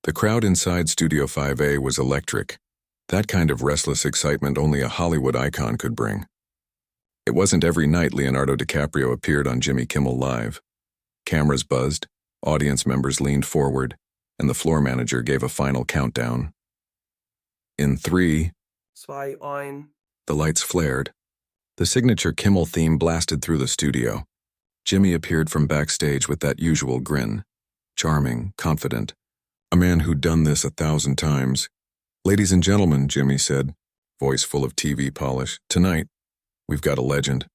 The crowd inside Studio 5A was electric, that kind of restless excitement only a Hollywood icon could bring. It wasn't every night Leonardo DiCaprio appeared on Jimmy Kimmel Live. Cameras buzzed, audience members leaned forward, and the floor manager gave a final countdown. In 3, 2, 1. The lights flared. The signature Kimmel theme blasted through the studio. Jimmy appeared from backstage with that usual grin. Charming, confident. A man who'd done this 1,000 times. "Ladies and gentlemen," Jimmy said, voice full of TV polish, "tonight, we've got a legend.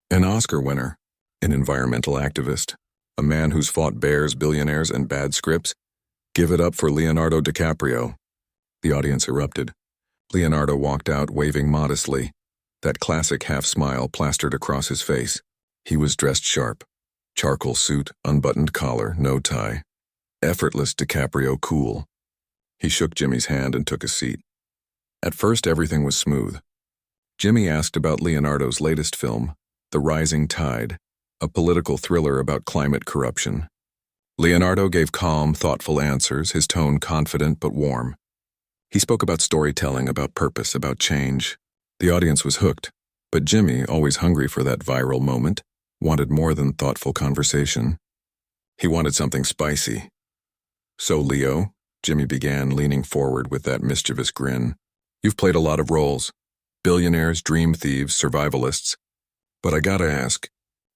An Oscar winner. An environmental activist. A man who's fought bears, billionaires, and bad scripts. Give it up for Leonardo DiCaprio." The audience erupted. Leonardo walked out waving modestly, that classic half-smile plastered across his face. He was dressed sharp. Charcoal suit, unbuttoned collar, no tie. Effortless DiCaprio cool. He shook Jimmy's hand and took a seat. At first, everything was smooth. Jimmy asked about Leonardo's latest film, The Rising Tide, a political thriller about climate corruption. Leonardo gave calm, thoughtful answers, his tone confident but warm. He spoke about storytelling, about purpose, about change. The audience was hooked, but Jimmy, always hungry for that viral moment, wanted more than thoughtful conversation. He wanted something spicy. "So, Leo," Jimmy began, leaning forward with that mischievous grin, "you've played a lot of roles. Billionaires, dream thieves, survivalists. But I gotta ask,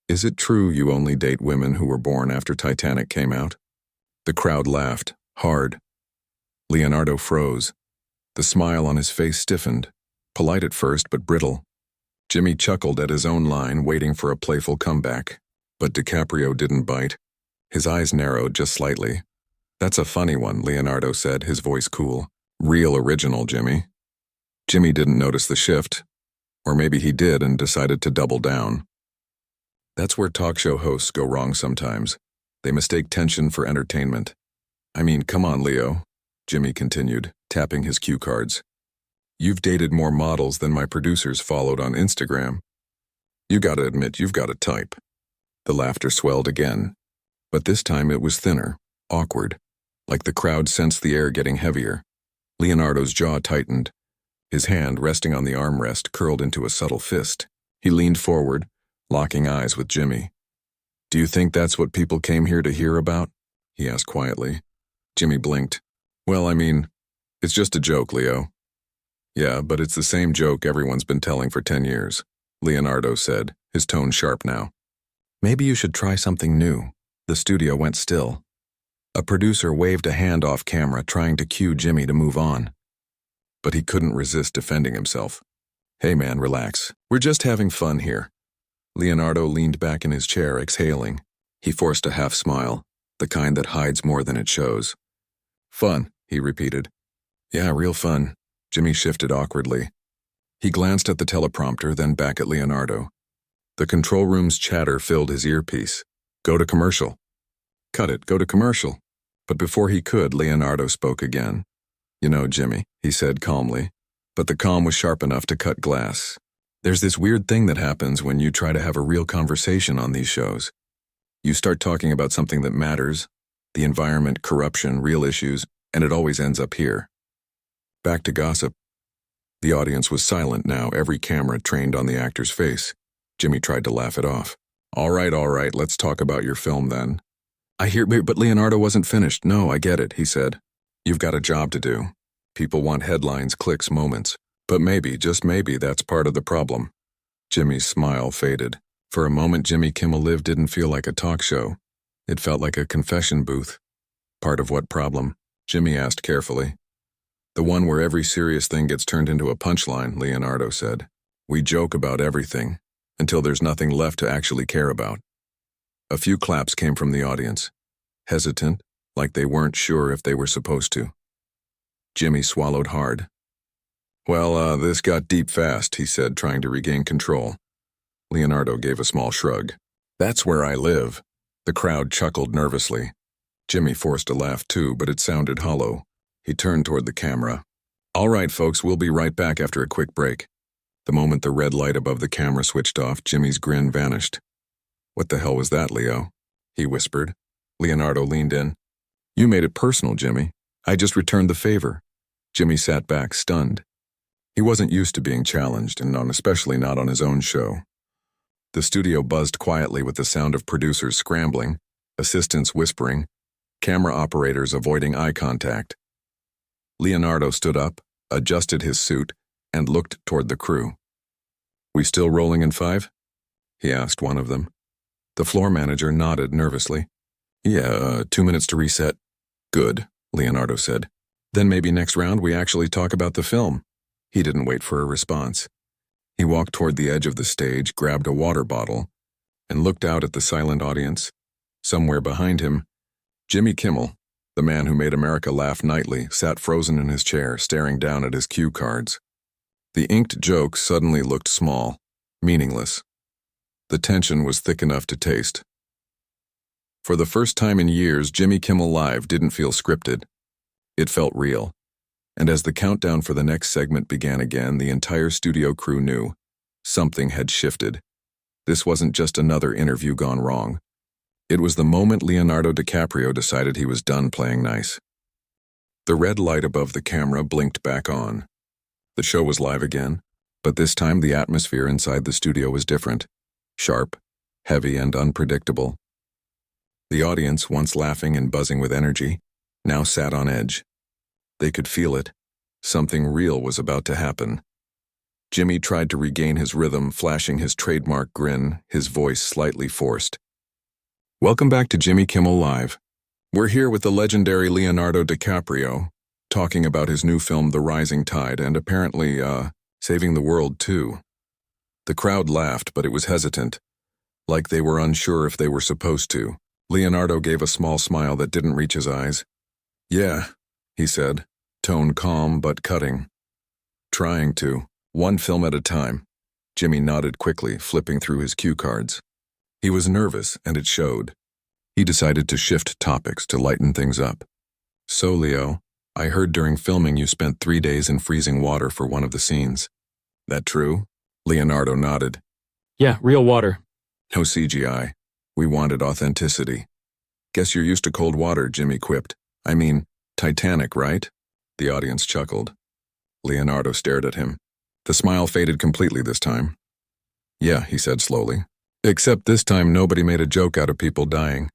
is it true you only date women who were born after Titanic came out?" The crowd laughed, hard. Leonardo froze. The smile on his face stiffened, polite at first but brittle. Jimmy chuckled at his own line, waiting for a playful comeback. But DiCaprio didn't bite. His eyes narrowed just slightly. "That's a funny one," Leonardo said, his voice cool. "Real original, Jimmy." Jimmy didn't notice the shift. Or maybe he did and decided to double down. That's where talk show hosts go wrong sometimes. They mistake tension for entertainment. "I mean, come on, Leo," Jimmy continued, tapping his cue cards. "You've dated more models than my producers followed on Instagram. You gotta admit you've got a type." The laughter swelled again. But this time it was thinner, awkward, like the crowd sensed the air getting heavier. Leonardo's jaw tightened. His hand, resting on the armrest, curled into a subtle fist. He leaned forward, locking eyes with Jimmy. "Do you think that's what people came here to hear about?" he asked quietly. Jimmy blinked. "Well, I mean, it's just a joke, Leo." "Yeah, but it's the same joke everyone's been telling for 10 years, Leonardo said, his tone sharp now. "Maybe you should try something new." The studio went still. A producer waved a hand off camera, trying to cue Jimmy to move on. But he couldn't resist defending himself. "Hey man, relax. We're just having fun here." Leonardo leaned back in his chair, exhaling. He forced a half smile, the kind that hides more than it shows. "Fun," he repeated. "Yeah, real fun." Jimmy shifted awkwardly. He glanced at the teleprompter, then back at Leonardo. The control room's chatter filled his earpiece. "Go to commercial." "Cut it, go to commercial." But before he could, Leonardo spoke again. "You know, Jimmy," he said calmly, but the calm was sharp enough to cut glass. "There's this weird thing that happens when you try to have a real conversation on these shows. You start talking about something that matters, the environment, corruption, real issues, and it always ends up here." Back to gossip. The audience was silent now, every camera trained on the actor's face. Jimmy tried to laugh it off. All right, let's talk about your film then." "I hear, but Leonardo wasn't finished." "No, I get it," he said. "You've got a job to do. People want headlines, clicks, moments. But maybe, just maybe, that's part of the problem." Jimmy's smile faded. For a moment, Jimmy Kimmel Live didn't feel like a talk show. It felt like a confession booth. "Part of what problem?" Jimmy asked carefully. "The one where every serious thing gets turned into a punchline," Leonardo said. "We joke about everything, until there's nothing left to actually care about." A few claps came from the audience, hesitant, like they weren't sure if they were supposed to. Jimmy swallowed hard. "Well, this got deep fast," he said, trying to regain control. Leonardo gave a small shrug. "That's where I live." The crowd chuckled nervously. Jimmy forced a laugh too, but it sounded hollow. He turned toward the camera. "All right, folks, we'll be right back after a quick break." The moment the red light above the camera switched off, Jimmy's grin vanished. "What the hell was that, Leo?" he whispered. Leonardo leaned in. "You made it personal, Jimmy. I just returned the favor. Jimmy sat back, stunned. He wasn't used to being challenged, and especially not on his own show. The studio buzzed quietly with the sound of producers scrambling, assistants whispering, camera operators avoiding eye contact. Leonardo stood up, adjusted his suit, and looked toward the crew. "We still rolling in 5?" he asked one of them. The floor manager nodded nervously. "Yeah, 2 minutes to reset." "Good," Leonardo said. "Then maybe next round we actually talk about the film." He didn't wait for a response. He walked toward the edge of the stage, grabbed a water bottle, and looked out at the silent audience. Somewhere behind him, Jimmy Kimmel, the man who made America laugh nightly, sat frozen in his chair, staring down at his cue cards. The inked jokes suddenly looked small, meaningless. The tension was thick enough to taste. For the first time in years, Jimmy Kimmel Live didn't feel scripted. It felt real. And as the countdown for the next segment began again, the entire studio crew knew something had shifted. This wasn't just another interview gone wrong. It was the moment Leonardo DiCaprio decided he was done playing nice. The red light above the camera blinked back on. The show was live again, but this time the atmosphere inside the studio was different. Sharp, heavy, and unpredictable. The audience, once laughing and buzzing with energy, now sat on edge. They could feel it. Something real was about to happen. Jimmy tried to regain his rhythm, flashing his trademark grin, his voice slightly forced. "Welcome back to Jimmy Kimmel Live. We're here with the legendary Leonardo DiCaprio, talking about his new film, The Rising Tide, and apparently, saving the world too." The crowd laughed, but it was hesitant, like they were unsure if they were supposed to. Leonardo gave a small smile that didn't reach his eyes. "Yeah," he said, tone calm but cutting. "Trying to. One film at a time." Jimmy nodded quickly, flipping through his cue cards. He was nervous, and it showed. He decided to shift topics to lighten things up. "So, Leo, I heard during filming you spent 3 days in freezing water for one of the scenes. That true?" Leonardo nodded. "Yeah, real water." "No CGI. We wanted authenticity." "Guess you're used to cold water," Jimmy quipped. "I mean, Titanic, right?" The audience chuckled. Leonardo stared at him. The smile faded completely this time. "Yeah," he said slowly. "Except this time nobody made a joke out of people dying."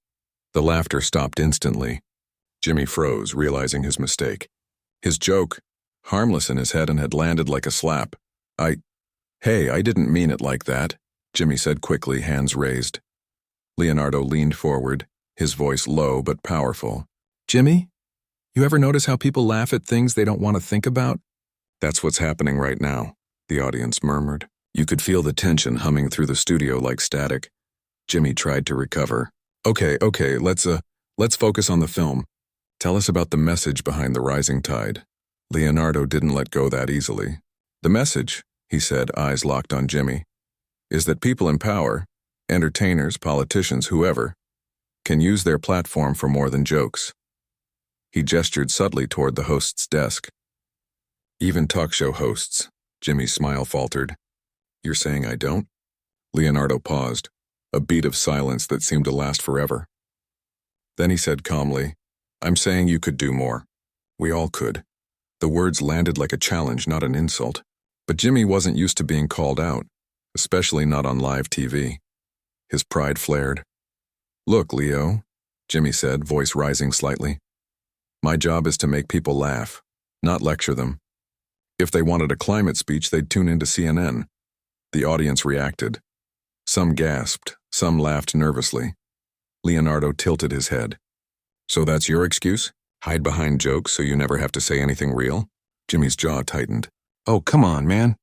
The laughter stopped instantly. Jimmy froze, realizing his mistake. His joke, harmless in his head and had landed like a slap. Hey, I didn't mean it like that," Jimmy said quickly, hands raised. Leonardo leaned forward, his voice low but powerful. "Jimmy, you ever notice how people laugh at things they don't want to think about?" "That's what's happening right now," the audience murmured. You could feel the tension humming through the studio like static. Jimmy tried to recover. Okay, let's focus on the film. Tell us about the message behind The Rising Tide." Leonardo didn't let go that easily. "The message," he said, eyes locked on Jimmy, "is that people in power, entertainers, politicians, whoever, can use their platform for more than jokes." He gestured subtly toward the host's desk. "Even talk show hosts," Jimmy's smile faltered. "You're saying I don't?" Leonardo paused, a beat of silence that seemed to last forever. Then he said calmly, "I'm saying you could do more. We all could." The words landed like a challenge, not an insult. But Jimmy wasn't used to being called out, especially not on live TV. His pride flared. "Look, Leo," Jimmy said, voice rising slightly. "My job is to make people laugh, not lecture them. If they wanted a climate speech, they'd tune into CNN." The audience reacted. Some gasped, some laughed nervously. Leonardo tilted his head. "So that's your excuse? Hide behind jokes so you never have to say anything real?" Jimmy's jaw tightened. "Oh, come on, man.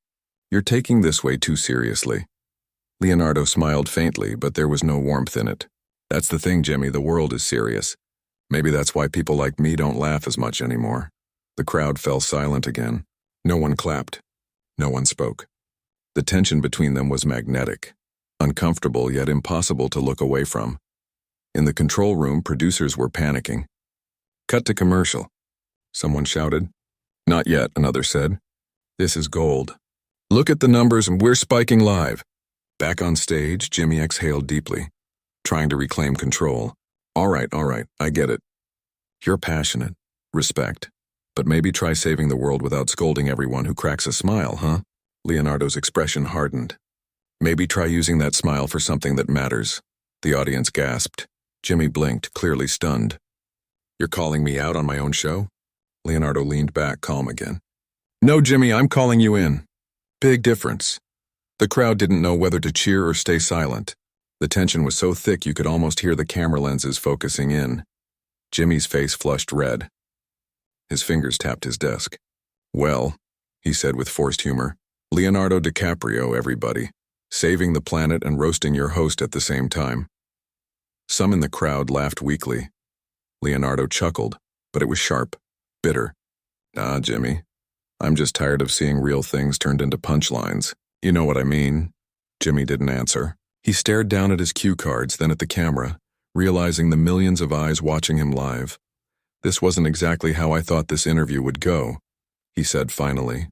You're taking this way too seriously." Leonardo smiled faintly, but there was no warmth in it. "That's the thing, Jimmy, the world is serious. Maybe that's why people like me don't laugh as much anymore." The crowd fell silent again. No one clapped. No one spoke. The tension between them was magnetic, uncomfortable yet impossible to look away from. In the control room, producers were panicking. "Cut to commercial," someone shouted. "Not yet," another said. "This is gold. Look at the numbers and we're spiking live." Back on stage, Jimmy exhaled deeply, trying to reclaim control. All right, I get it. You're passionate. Respect. But maybe try saving the world without scolding everyone who cracks a smile, huh? Leonardo's expression hardened. Maybe try using that smile for something that matters. The audience gasped. Jimmy blinked, clearly stunned. You're calling me out on my own show? Leonardo leaned back, calm again. No, Jimmy, I'm calling you in. Big difference. The crowd didn't know whether to cheer or stay silent. The tension was so thick you could almost hear the camera lenses focusing in. Jimmy's face flushed red. His fingers tapped his desk. Well, he said with forced humor, Leonardo DiCaprio, everybody. Saving the planet and roasting your host at the same time. Some in the crowd laughed weakly. Leonardo chuckled, but it was sharp, bitter. Ah, Jimmy, I'm just tired of seeing real things turned into punchlines. You know what I mean? Jimmy didn't answer. He stared down at his cue cards, then at the camera, realizing the millions of eyes watching him live. This wasn't exactly how I thought this interview would go, he said finally.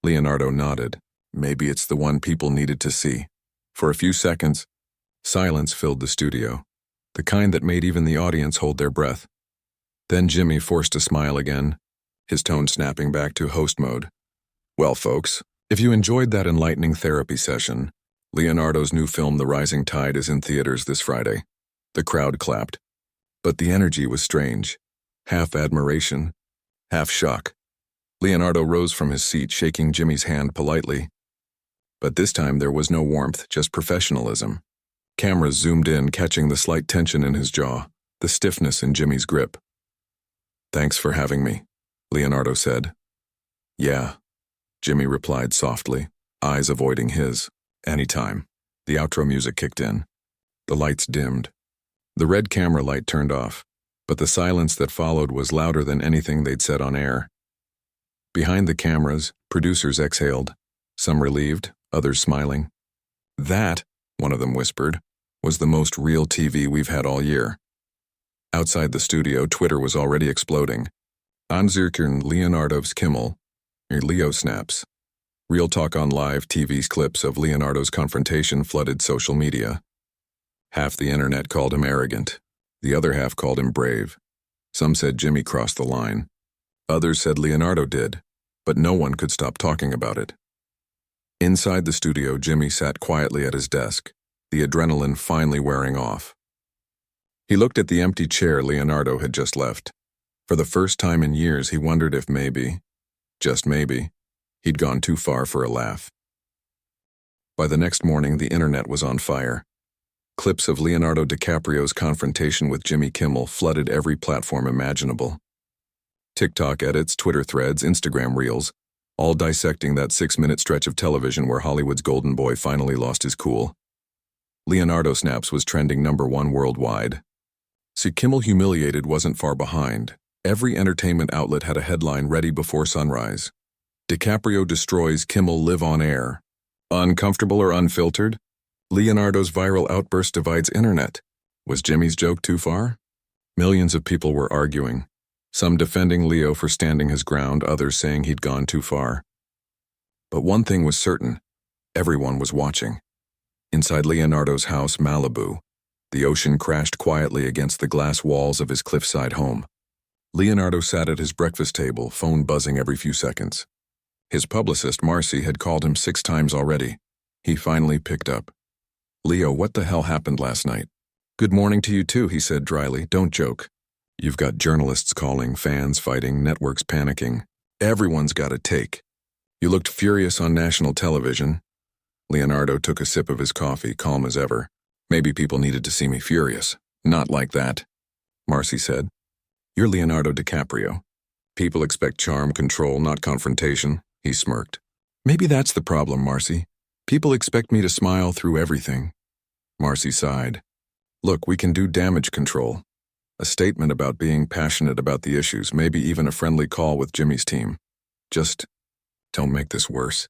Leonardo nodded. Maybe it's the one people needed to see. For a few seconds, silence filled the studio, the kind that made even the audience hold their breath. Then Jimmy forced a smile again, his tone snapping back to host mode. Well, folks, if you enjoyed that enlightening therapy session, Leonardo's new film The Rising Tide is in theaters this Friday. The crowd clapped. But the energy was strange. Half admiration, half shock. Leonardo rose from his seat, shaking Jimmy's hand politely. But this time there was no warmth, just professionalism. Cameras zoomed in, catching the slight tension in his jaw, the stiffness in Jimmy's grip. Thanks for having me, Leonardo said. Yeah, Jimmy replied softly, eyes avoiding his. Anytime. The outro music kicked in. The lights dimmed. The red camera light turned off, but the silence that followed was louder than anything they'd said on air. Behind the cameras, producers exhaled, some relieved, others smiling. That, one of them whispered, was the most real TV we've had all year. Outside the studio, Twitter was already exploding. Anzirkern Leonardo's Kimmel, Leo snaps. Real Talk on Live TV's clips of Leonardo's confrontation flooded social media. Half the internet called him arrogant. The other half called him brave. Some said Jimmy crossed the line. Others said Leonardo did, but no one could stop talking about it. Inside the studio, Jimmy sat quietly at his desk, the adrenaline finally wearing off. He looked at the empty chair Leonardo had just left. For the first time in years, he wondered if maybe, just maybe, he'd gone too far for a laugh. By the next morning, the internet was on fire. Clips of Leonardo DiCaprio's confrontation with Jimmy Kimmel flooded every platform imaginable. TikTok edits, Twitter threads, Instagram reels, all dissecting that 6-minute stretch of television where Hollywood's golden boy finally lost his cool. Leonardo Snaps was trending #1 worldwide. See, Kimmel humiliated wasn't far behind. Every entertainment outlet had a headline ready before sunrise. DiCaprio destroys Kimmel live on air. Uncomfortable or unfiltered? Leonardo's viral outburst divides internet. Was Jimmy's joke too far? Millions of people were arguing. Some defending Leo for standing his ground, others saying he'd gone too far. But one thing was certain, everyone was watching. Inside Leonardo's house, Malibu, the ocean crashed quietly against the glass walls of his cliffside home. Leonardo sat at his breakfast table, phone buzzing every few seconds. His publicist, Marcy, had called him 6 times already. He finally picked up. Leo, what the hell happened last night? Good morning to you too, he said dryly. Don't joke. You've got journalists calling, fans fighting, networks panicking. Everyone's got a take. You looked furious on national television. Leonardo took a sip of his coffee, calm as ever. Maybe people needed to see me furious. Not like that, Marcy said. You're Leonardo DiCaprio. People expect charm, control, not confrontation, he smirked. Maybe that's the problem, Marcy. People expect me to smile through everything. Marcy sighed. Look, we can do damage control. A statement about being passionate about the issues, maybe even a friendly call with Jimmy's team. Just don't make this worse.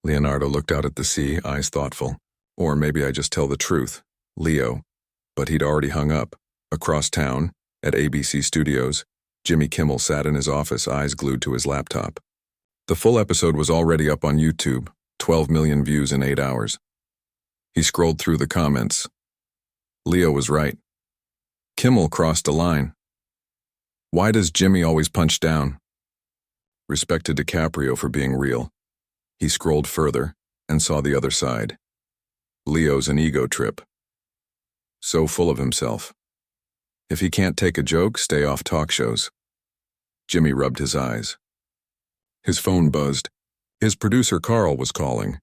Leonardo looked out at the sea, eyes thoughtful. Or maybe I just tell the truth. Leo. But he'd already hung up. Across town, at ABC Studios, Jimmy Kimmel sat in his office, eyes glued to his laptop. The full episode was already up on YouTube, 12 million views in 8 hours. He scrolled through the comments. Leo was right. Kimmel crossed a line. Why does Jimmy always punch down? Respect to DiCaprio for being real. He scrolled further and saw the other side. Leo's an ego trip. So full of himself. If he can't take a joke, stay off talk shows. Jimmy rubbed his eyes. His phone buzzed. His producer Carl was calling.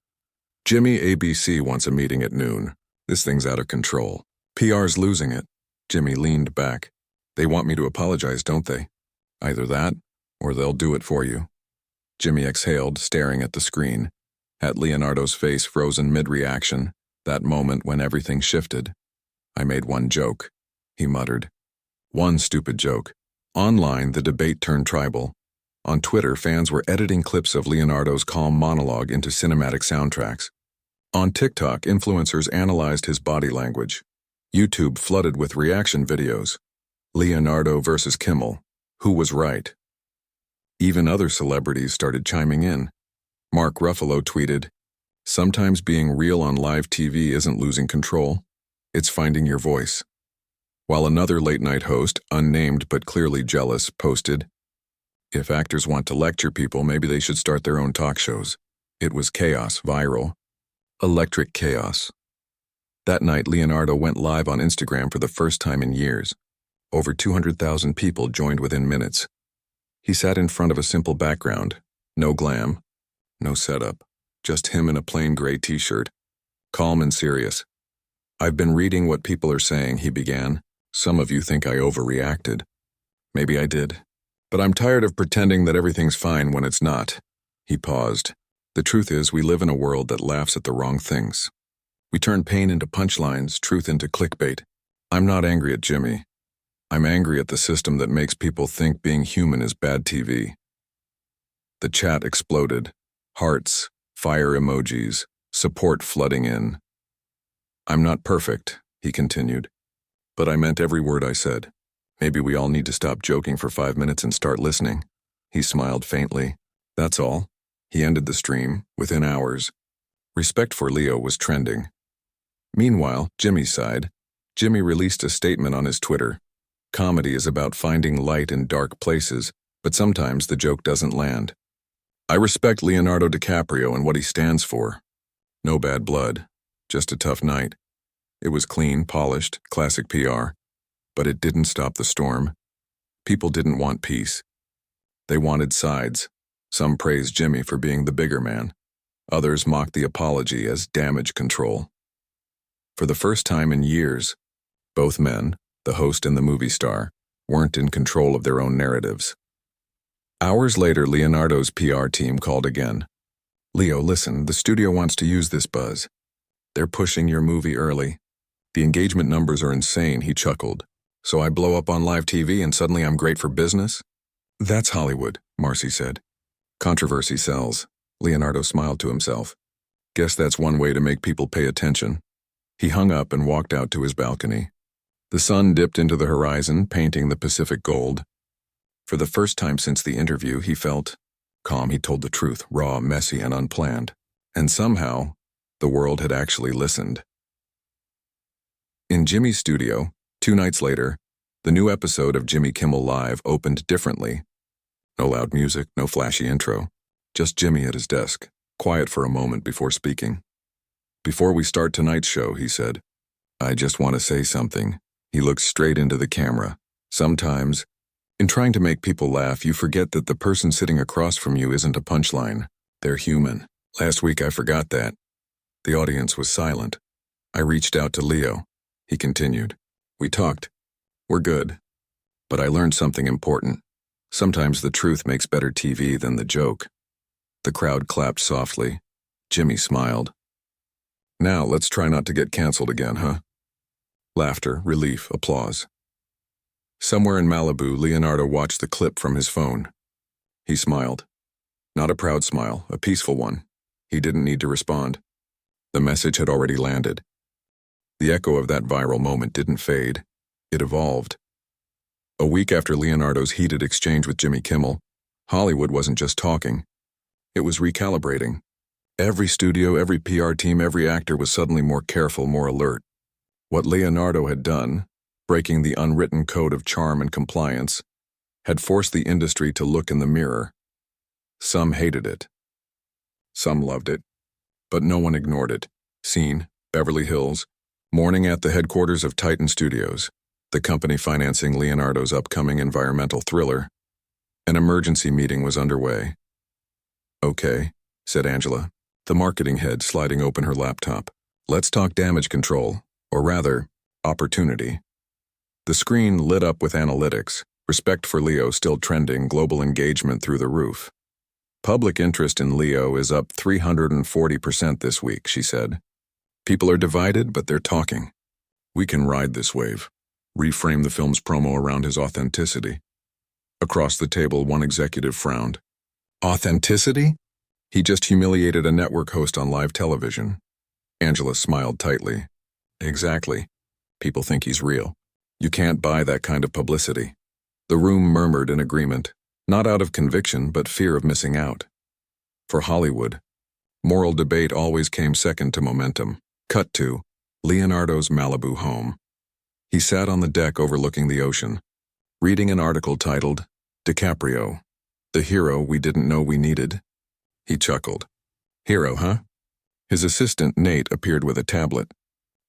Jimmy, ABC wants a meeting at noon. This thing's out of control. PR's losing it. Jimmy leaned back. They want me to apologize, don't they? Either that, or they'll do it for you. Jimmy exhaled, staring at the screen. At Leonardo's face frozen mid-reaction, that moment when everything shifted. I made one joke, he muttered. One stupid joke. Online, the debate turned tribal. On Twitter, fans were editing clips of Leonardo's calm monologue into cinematic soundtracks. On TikTok, influencers analyzed his body language. YouTube flooded with reaction videos. Leonardo versus Kimmel. Who was right? Even other celebrities started chiming in. Mark Ruffalo tweeted, "Sometimes being real on live TV isn't losing control. It's finding your voice." While another late-night host, unnamed but clearly jealous, posted, "If actors want to lecture people, maybe they should start their own talk shows." It was chaos, viral. Electric chaos. That night, Leonardo went live on Instagram for the first time in years. Over 200,000 people joined within minutes. He sat in front of a simple background. No glam, no setup. Just him in a plain gray t-shirt. Calm and serious. "I've been reading what people are saying," he began. "Some of you think I overreacted. Maybe I did. But I'm tired of pretending that everything's fine when it's not." He paused. "The truth is, we live in a world that laughs at the wrong things. We turn pain into punchlines, truth into clickbait. I'm not angry at Jimmy. I'm angry at the system that makes people think being human is bad TV." The chat exploded. Hearts, fire emojis, support flooding in. "I'm not perfect," he continued. "But I meant every word I said. Maybe we all need to stop joking for 5 minutes and start listening." He smiled faintly. "That's all." He ended the stream. Within hours, respect for Leo was trending. Meanwhile, Jimmy's side. Jimmy released a statement on his Twitter. "Comedy is about finding light in dark places, but sometimes the joke doesn't land. I respect Leonardo DiCaprio and what he stands for. No bad blood, just a tough night. It was clean, polished, classic PR. But it didn't stop the storm. People didn't want peace. They wanted sides. Some praised Jimmy for being the bigger man. Others mocked the apology as damage control. For the first time in years, both men, the host and the movie star, weren't in control of their own narratives. Hours later, Leonardo's PR team called again. "Leo, listen, the studio wants to use this buzz. They're pushing your movie early. The engagement numbers are insane," he chuckled. "So I blow up on live TV and suddenly I'm great for business?" "That's Hollywood," Marcy said. "Controversy sells." Leonardo smiled to himself. "Guess that's one way to make people pay attention." He hung up and walked out to his balcony. The sun dipped into the horizon, painting the Pacific gold. For the first time since the interview, he felt calm. He told the truth, raw, messy, and unplanned. And somehow, the world had actually listened. In Jimmy's studio, 2 nights later, the new episode of Jimmy Kimmel Live opened differently. No loud music, no flashy intro. Just Jimmy at his desk, quiet for a moment before speaking. "Before we start tonight's show," he said, "I just want to say something." He looked straight into the camera. "Sometimes, in trying to make people laugh, you forget that the person sitting across from you isn't a punchline. They're human. Last week I forgot that." The audience was silent. "I reached out to Leo," he continued. "We talked. We're good. But I learned something important. Sometimes the truth makes better TV than the joke." The crowd clapped softly. Jimmy smiled. "Now let's try not to get canceled again, huh?" Laughter, relief, applause. Somewhere in Malibu, Leonardo watched the clip from his phone. He smiled. Not a proud smile, a peaceful one. He didn't need to respond. The message had already landed. The echo of that viral moment didn't fade. It evolved. A week after Leonardo's heated exchange with Jimmy Kimmel, Hollywood wasn't just talking. It was recalibrating. Every studio, every PR team, every actor was suddenly more careful, more alert. What Leonardo had done, breaking the unwritten code of charm and compliance, had forced the industry to look in the mirror. Some hated it. Some loved it. But no one ignored it. Scene, Beverly Hills, morning at the headquarters of Titan Studios, the company financing Leonardo's upcoming environmental thriller. An emergency meeting was underway. "Okay," said Angela, the marketing head, sliding open her laptop. "Let's talk damage control, or rather, opportunity." The screen lit up with analytics, respect for Leo still trending, global engagement through the roof. "Public interest in Leo is up 340% this week," she said. "People are divided, but they're talking. We can ride this wave. Reframe the film's promo around his authenticity." Across the table, one executive frowned. "Authenticity? He just humiliated a network host on live television." Angela smiled tightly. "Exactly. People think he's real. You can't buy that kind of publicity." The room murmured in agreement, not out of conviction but fear of missing out. For Hollywood, moral debate always came second to momentum. Cut to Leonardo's Malibu home. He sat on the deck overlooking the ocean, reading an article titled, "DiCaprio, the hero we didn't know we needed." He chuckled. "Hero, huh?" His assistant, Nate, appeared with a tablet.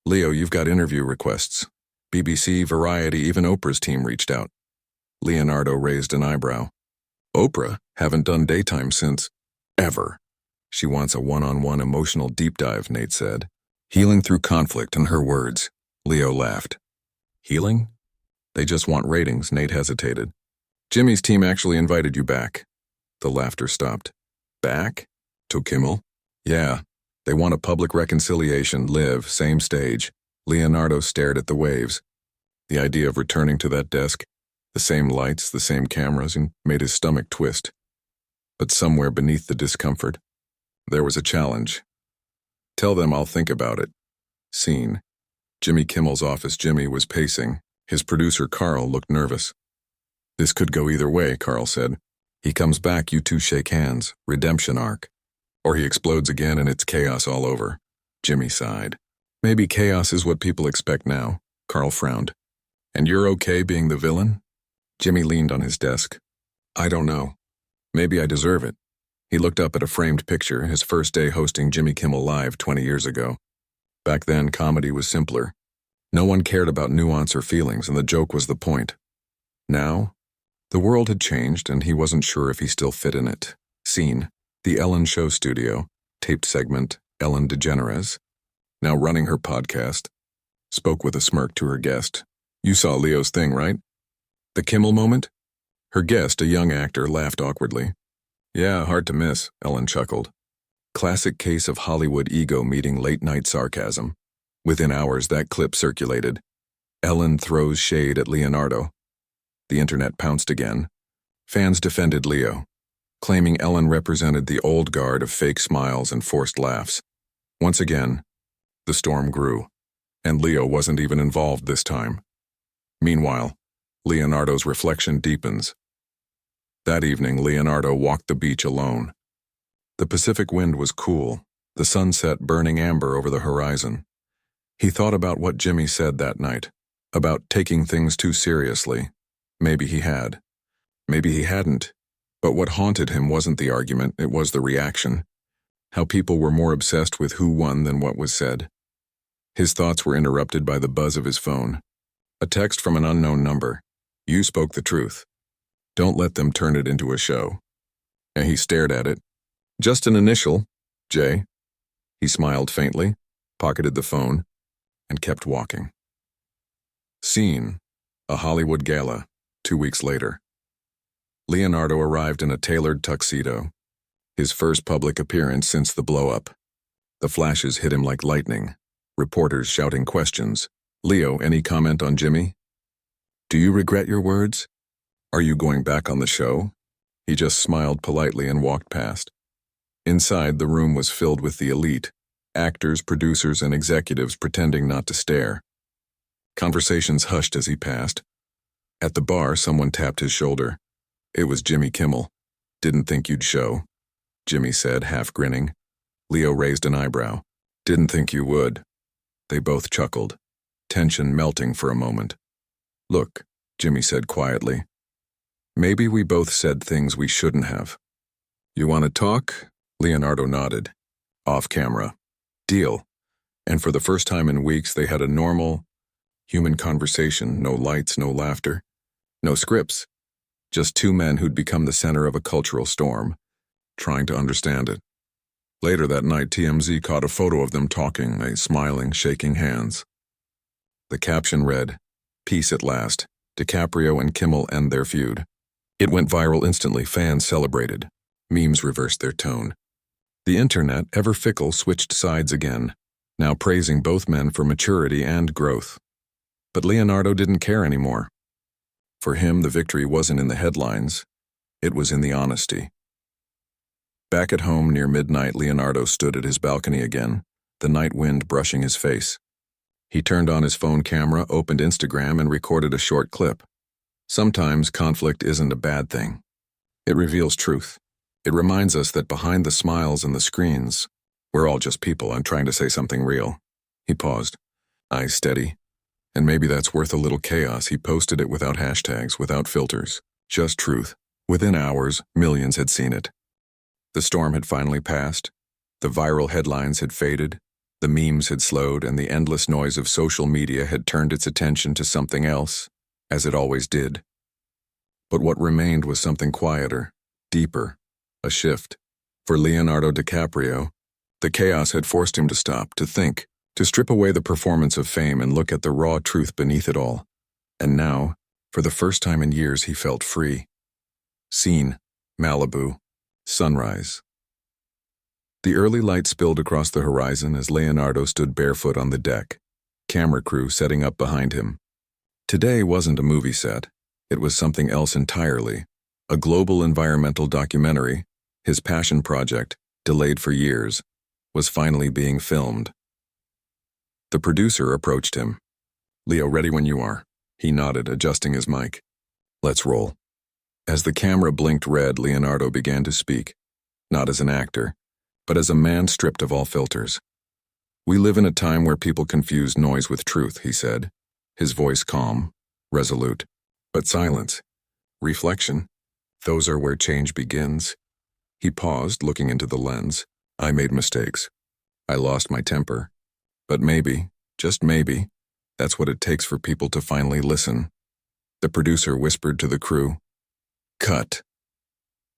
"Leo, you've got interview requests. BBC, Variety, even Oprah's team reached out." Leonardo raised an eyebrow. "Oprah? Haven't done daytime since ever." "She wants a one-on-one emotional deep dive," Nate said. "Healing through conflict," in her words. Leo laughed. "Healing? They just want ratings," Nate hesitated. "Jimmy's team actually invited you back." The laughter stopped. "Back? To Kimmel?" "Yeah. They want a public reconciliation, live, same stage." Leonardo stared at the waves. The idea of returning to that desk, the same lights, the same cameras, and made his stomach twist. But somewhere beneath the discomfort, there was a challenge. "Tell them I'll think about it." Scene. Jimmy Kimmel's office. Jimmy was pacing. His producer, Carl, looked nervous. "This could go either way," Carl said. "He comes back, you two shake hands, redemption arc. Or he explodes again and it's chaos all over." Jimmy sighed. "Maybe chaos is what people expect now." Carl frowned. "And you're okay being the villain?" Jimmy leaned on his desk. "I don't know. Maybe I deserve it." He looked up at a framed picture, his first day hosting Jimmy Kimmel Live 20 years ago. Back then, comedy was simpler. No one cared about nuance or feelings, and the joke was the point. Now, the world had changed, and he wasn't sure if he still fit in it. Scene. The Ellen Show studio. Taped segment. Ellen DeGeneres, now running her podcast, spoke with a smirk to her guest. "You saw Leo's thing, right? The Kimmel moment?" Her guest, a young actor, laughed awkwardly. "Yeah, hard to miss," Ellen chuckled. Classic case of Hollywood ego meeting late-night sarcasm. Within hours, that clip circulated. Ellen throws shade at Leonardo. The internet pounced again. Fans defended Leo, claiming Ellen represented the old guard of fake smiles and forced laughs. Once again, the storm grew, and Leo wasn't even involved this time. Meanwhile, Leonardo's reflection deepens. That evening, Leonardo walked the beach alone. The Pacific wind was cool, the sunset burning amber over the horizon. He thought about what Jimmy said that night, about taking things too seriously. Maybe he had. Maybe he hadn't. But what haunted him wasn't the argument, it was the reaction. How people were more obsessed with who won than what was said. His thoughts were interrupted by the buzz of his phone. A text from an unknown number. "You spoke the truth. Don't let them turn it into a show." And he stared at it. "Just an initial, J." He smiled faintly, pocketed the phone, and kept walking. Scene. A Hollywood gala, 2 weeks later. Leonardo arrived in a tailored tuxedo. His first public appearance since the blow-up. The flashes hit him like lightning. Reporters shouting questions. "Leo, any comment on Jimmy? Do you regret your words? Are you going back on the show?" He just smiled politely and walked past. Inside, the room was filled with the elite, actors, producers, and executives pretending not to stare. Conversations hushed as he passed. At the bar, someone tapped his shoulder. It was Jimmy Kimmel. "Didn't think you'd show," Jimmy said, half grinning. Leo raised an eyebrow. "Didn't think you would." They both chuckled, tension melting for a moment. "Look," Jimmy said quietly. Maybe we both said things we shouldn't have. You want to talk? Leonardo nodded. Off camera. Deal. And for the first time in weeks, they had a normal, human conversation. No lights, no laughter, no scripts. Just two men who'd become the center of a cultural storm, trying to understand it. Later that night, TMZ caught a photo of them talking, they smiling, shaking hands. The caption read, "Peace at last. DiCaprio and Kimmel end their feud." It went viral instantly. Fans celebrated. Memes reversed their tone. The internet, ever fickle, switched sides again, now praising both men for maturity and growth. But Leonardo didn't care anymore. For him, the victory wasn't in the headlines. It was in the honesty. Back at home near midnight, Leonardo stood at his balcony again, the night wind brushing his face. He turned on his phone camera, opened Instagram, and recorded a short clip. Sometimes conflict isn't a bad thing. It reveals truth. It reminds us that behind the smiles and the screens, we're all just people. I'm trying to say something real. He paused, eyes steady. And maybe that's worth a little chaos. He posted it without hashtags, without filters. Just truth. Within hours, millions had seen it. The storm had finally passed. The viral headlines had faded. The memes had slowed, and the endless noise of social media had turned its attention to something else, as it always did. But what remained was something quieter, deeper, a shift. For Leonardo DiCaprio, the chaos had forced him to stop, to think, to strip away the performance of fame and look at the raw truth beneath it all. And now, for the first time in years, he felt free. Scene, Malibu, sunrise. The early light spilled across the horizon as Leonardo stood barefoot on the deck, camera crew setting up behind him. Today wasn't a movie set. It was something else entirely. A global environmental documentary, his passion project, delayed for years, was finally being filmed. The producer approached him. "Leo, ready when you are." He nodded, adjusting his mic. "Let's roll." As the camera blinked red, Leonardo began to speak, not as an actor, but as a man stripped of all filters. "We live in a time where people confuse noise with truth," he said, his voice calm, resolute. "But silence, reflection, those are where change begins." He paused, looking into the lens. "I made mistakes. I lost my temper. But maybe, just maybe, that's what it takes for people to finally listen." The producer whispered to the crew, "Cut."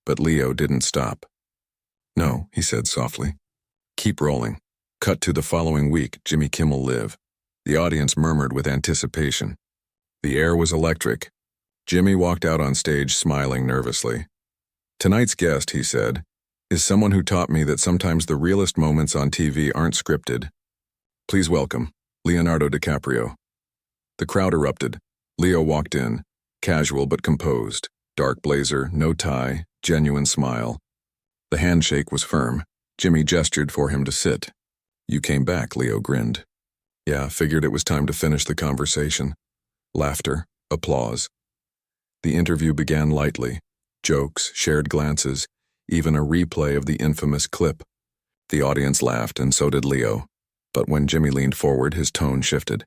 But Leo didn't stop. "No," he said softly. "Keep rolling." Cut to the following week, Jimmy Kimmel Live. The audience murmured with anticipation. The air was electric. Jimmy walked out on stage smiling nervously. "Tonight's guest," he said, "is someone who taught me that sometimes the realest moments on TV aren't scripted. Please welcome Leonardo DiCaprio." The crowd erupted. Leo walked in, casual but composed, dark blazer, no tie, genuine smile. The handshake was firm. Jimmy gestured for him to sit. "You came back," Leo grinned. "Yeah, figured it was time to finish the conversation." Laughter, applause. The interview began lightly. Jokes, shared glances, even a replay of the infamous clip. The audience laughed, and so did Leo. But when Jimmy leaned forward, his tone shifted.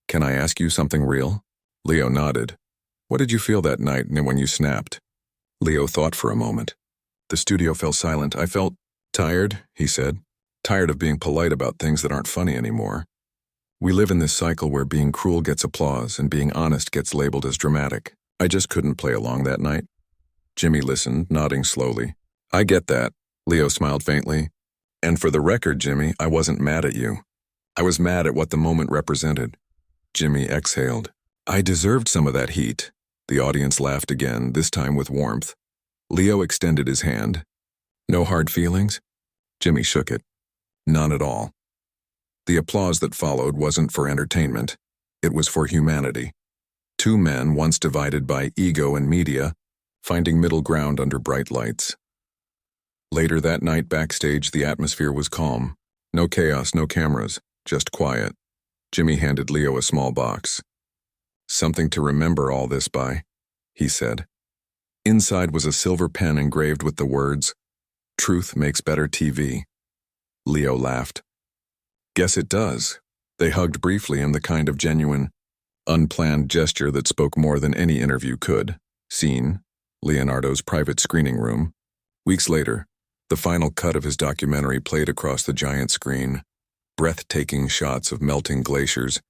"Can I ask you something real?" Leo nodded. "What did you feel that night when you snapped?" Leo thought for a moment. The studio fell silent. "I felt tired," he said. "Tired of being polite about things that aren't funny anymore. We live in this cycle where being cruel gets applause and being honest gets labeled as dramatic. I just couldn't play along that night." Jimmy listened, nodding slowly. "I get that." Leo smiled faintly. "And for the record, Jimmy, I wasn't mad at you. I was mad at what the moment represented." Jimmy exhaled. "I deserved some of that heat." The audience laughed again, this time with warmth. Leo extended his hand. "No hard feelings?" Jimmy shook it. "None at all." The applause that followed wasn't for entertainment. It was for humanity. Two men, once divided by ego and media, finding middle ground under bright lights. Later that night backstage, the atmosphere was calm. No chaos, no cameras, just quiet. Jimmy handed Leo a small box. "Something to remember all this by," he said. Inside was a silver pen engraved with the words, "Truth makes better TV." Leo laughed. "Guess it does." They hugged briefly in the kind of genuine, unplanned gesture that spoke more than any interview could. Scene, Leonardo's private screening room. Weeks later, the final cut of his documentary played across the giant screen. Breathtaking shots of melting glaciers,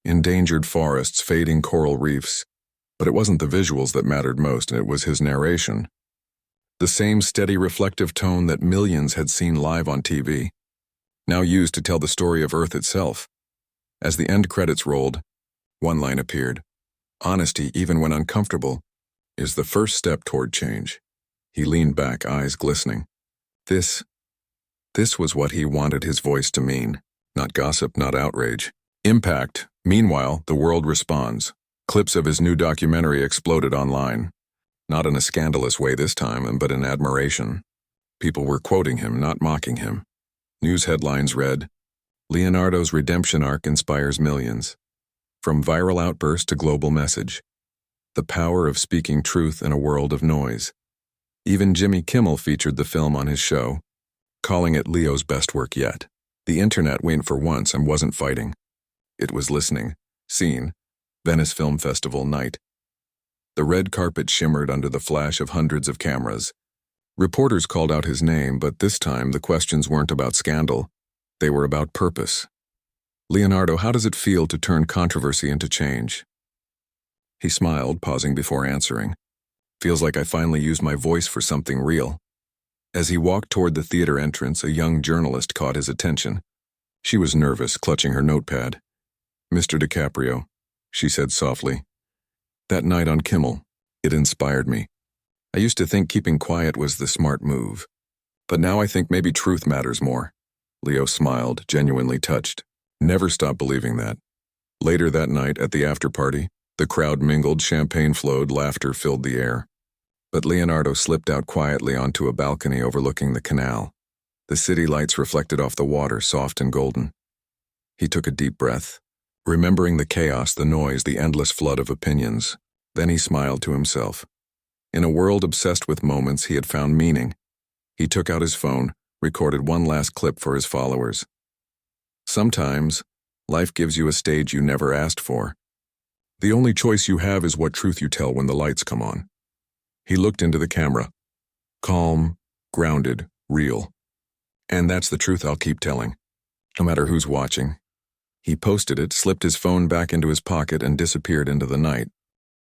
endangered forests, fading coral reefs. But it wasn't the visuals that mattered most, it was his narration. The same steady, reflective tone that millions had seen live on TV, now used to tell the story of Earth itself. As the end credits rolled, one line appeared. Honesty, even when uncomfortable, is the first step toward change. He leaned back, eyes glistening. This was what he wanted his voice to mean. Not gossip, not outrage. Impact. Meanwhile, the world responds. Clips of his new documentary exploded online. Not in a scandalous way this time, but in admiration. People were quoting him, not mocking him. News headlines read, "Leonardo's redemption arc inspires millions." From viral outburst to global message. The power of speaking truth in a world of noise. Even Jimmy Kimmel featured the film on his show, calling it Leo's best work yet. The internet went for once and wasn't fighting. It was listening. Seen. Venice Film Festival night. The red carpet shimmered under the flash of hundreds of cameras. Reporters called out his name, but this time the questions weren't about scandal. They were about purpose. "Leonardo, how does it feel to turn controversy into change?" He smiled, pausing before answering. "Feels like I finally used my voice for something real." As he walked toward the theater entrance, a young journalist caught his attention. She was nervous, clutching her notepad. "Mr. DiCaprio," she said softly. "That night on Kimmel, it inspired me. I used to think keeping quiet was the smart move. But now I think maybe truth matters more." Leo smiled, genuinely touched. Never stopped believing that. Later that night, at the after-party, the crowd mingled, champagne flowed, laughter filled the air. But Leonardo slipped out quietly onto a balcony overlooking the canal. The city lights reflected off the water, soft and golden. He took a deep breath, remembering the chaos, the noise, the endless flood of opinions. Then he smiled to himself. In a world obsessed with moments, he had found meaning. He took out his phone, recorded one last clip for his followers. "Sometimes, life gives you a stage you never asked for. The only choice you have is what truth you tell when the lights come on." He looked into the camera. Calm, grounded, real. "And that's the truth I'll keep telling, no matter who's watching." He posted it, slipped his phone back into his pocket, and disappeared into the night.